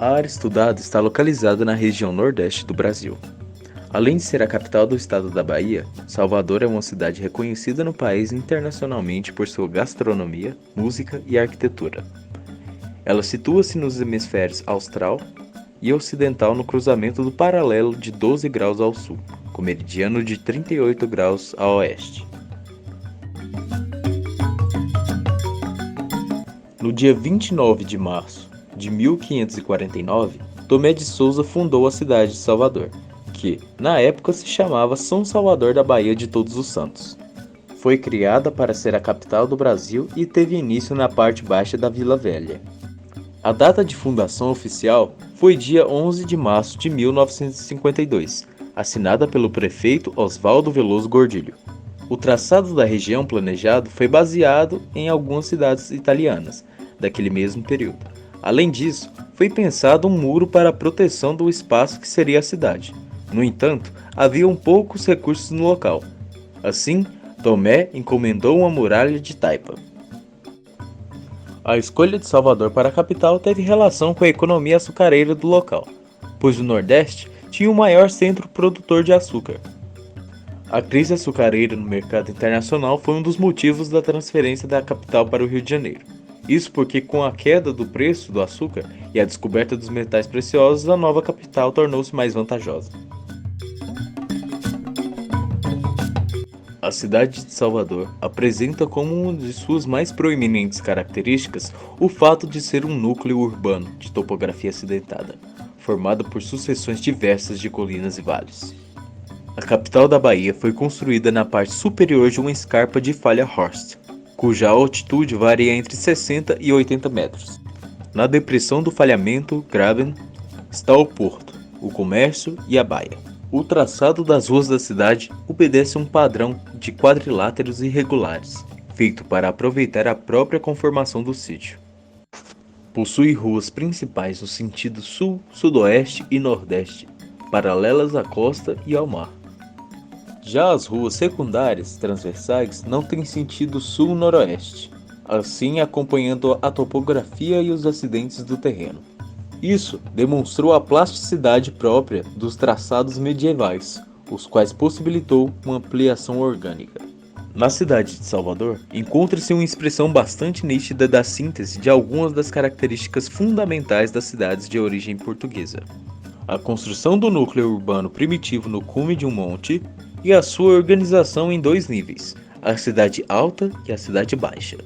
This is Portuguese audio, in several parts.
A área estudada está localizada na região Nordeste do Brasil. Além de ser a capital do estado da Bahia, Salvador é uma cidade reconhecida no país internacionalmente por sua gastronomia, música e arquitetura. Ela situa-se nos hemisférios austral e ocidental no cruzamento do paralelo de 12 graus ao sul, com meridiano de 38 graus a oeste. No dia 29 de março de 1549, Tomé de Souza fundou a cidade de Salvador, que, na época, se chamava São Salvador da Bahia de Todos os Santos. Foi criada para ser a capital do Brasil e teve início na parte baixa da Vila Velha. A data de fundação oficial foi dia 11 de março de 1952, assinada pelo prefeito Oswaldo Veloso Gordilho. O traçado da região planejado foi baseado em algumas cidades italianas daquele mesmo período. Além disso, foi pensado um muro para a proteção do espaço que seria a cidade. No entanto, haviam poucos recursos no local. Assim, Tomé encomendou uma muralha de taipa. A escolha de Salvador para a capital teve relação com a economia açucareira do local, pois o Nordeste tinha o maior centro produtor de açúcar. A crise açucareira no mercado internacional foi um dos motivos da transferência da capital para o Rio de Janeiro. Isso porque, com a queda do preço do açúcar e a descoberta dos metais preciosos, a nova capital tornou-se mais vantajosa. A cidade de Salvador apresenta como uma de suas mais proeminentes características o fato de ser um núcleo urbano de topografia acidentada, formado por sucessões diversas de colinas e vales. A capital da Bahia foi construída na parte superior de uma escarpa de falha Horst, cuja altitude varia entre 60 e 80 metros. Na depressão do falhamento Graben está o porto, o comércio e a baía. O traçado das ruas da cidade obedece a um padrão de quadriláteros irregulares, feito para aproveitar a própria conformação do sítio. Possui ruas principais no sentido sul, sudoeste e nordeste, paralelas à costa e ao mar. Já as ruas secundárias transversais não têm sentido sul-noroeste, assim acompanhando a topografia e os acidentes do terreno. Isso demonstrou a plasticidade própria dos traçados medievais, os quais possibilitou uma ampliação orgânica. Na cidade de Salvador, encontra-se uma expressão bastante nítida da síntese de algumas das características fundamentais das cidades de origem portuguesa. A construção do núcleo urbano primitivo no cume de um monte e a sua organização em dois níveis, a cidade alta e a cidade baixa.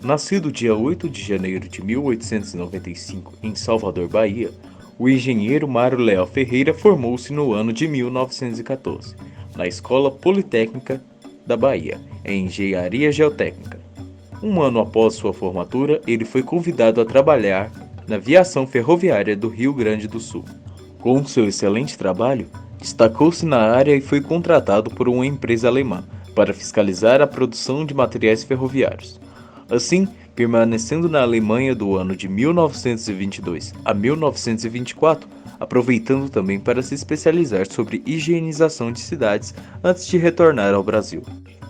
Nascido dia 8 de janeiro de 1895 em Salvador, Bahia, o engenheiro Mário Leal Ferreira formou-se no ano de 1914, na Escola Politécnica da Bahia, em Engenharia Geotécnica. Um ano após sua formatura, ele foi convidado a trabalhar na viação ferroviária do Rio Grande do Sul. Com seu excelente trabalho, destacou-se na área e foi contratado por uma empresa alemã para fiscalizar a produção de materiais ferroviários. Assim, permanecendo na Alemanha do ano de 1922 a 1924, aproveitando também para se especializar sobre higienização de cidades antes de retornar ao Brasil.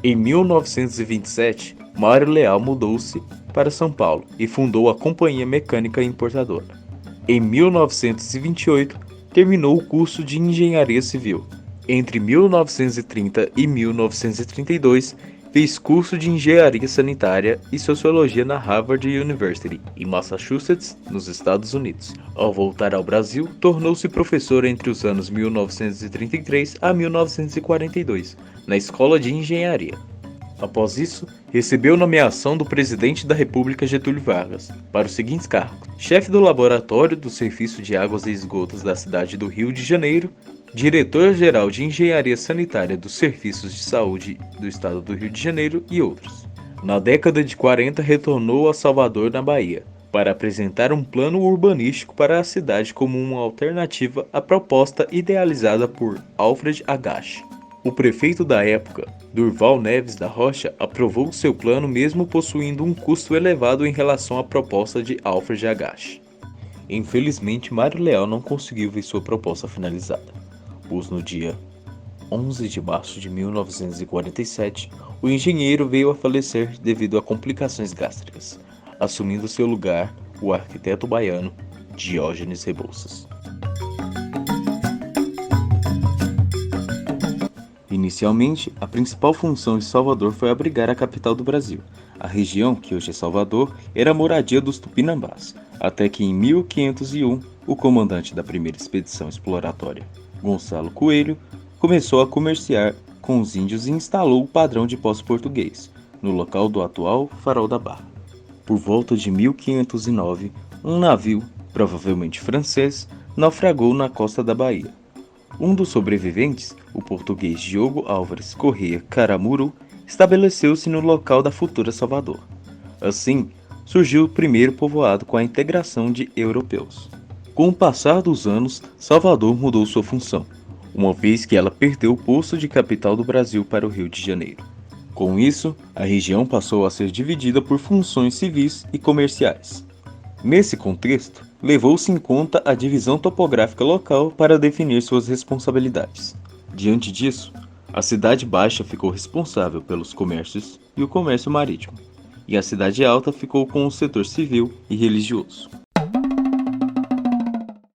Em 1927, Mário Leal mudou-se para São Paulo e fundou a Companhia Mecânica Importadora. Em 1928, terminou o curso de Engenharia Civil. Entre 1930 e 1932, fez curso de Engenharia Sanitária e Sociologia na Harvard University, em Massachusetts, nos Estados Unidos. Ao voltar ao Brasil, tornou-se professor entre os anos 1933 a 1942, na Escola de Engenharia. Após isso, recebeu nomeação do presidente da República Getúlio Vargas para os seguintes cargos: chefe do Laboratório do Serviço de Águas e Esgotos da cidade do Rio de Janeiro, diretor-geral de Engenharia Sanitária dos Serviços de Saúde do Estado do Rio de Janeiro e outros. Na década de 40, retornou a Salvador, na Bahia, para apresentar um plano urbanístico para a cidade como uma alternativa à proposta idealizada por Alfred Agache. O prefeito da época, Durval Neves da Rocha, aprovou seu plano mesmo possuindo um custo elevado em relação à proposta de Alfred Agache. Infelizmente, Mário Leal não conseguiu ver sua proposta finalizada, pois no dia 11 de março de 1947, o engenheiro veio a falecer devido a complicações gástricas. assumindo seu lugar o arquiteto baiano Diógenes Rebouças. Inicialmente, a principal função de Salvador foi abrigar a capital do Brasil. A região, que hoje é Salvador, era a moradia dos Tupinambás, até que em 1501, o comandante da primeira expedição exploratória, Gonçalo Coelho, começou a comerciar com os índios e instalou o padrão de posse português, no local do atual Farol da Barra. Por volta de 1509, um navio, provavelmente francês, naufragou na costa da Bahia. Um dos sobreviventes, o português Diogo Álvares Corrêa Caramuru, estabeleceu-se no local da futura Salvador. Assim, surgiu o primeiro povoado com a integração de europeus. Com o passar dos anos, Salvador mudou sua função, uma vez que ela perdeu o posto de capital do Brasil para o Rio de Janeiro. Com isso, a região passou a ser dividida por funções civis e comerciais. Nesse contexto, levou-se em conta a divisão topográfica local para definir suas responsabilidades. Diante disso, a Cidade Baixa ficou responsável pelos comércios e o comércio marítimo, e a Cidade Alta ficou com o setor civil e religioso.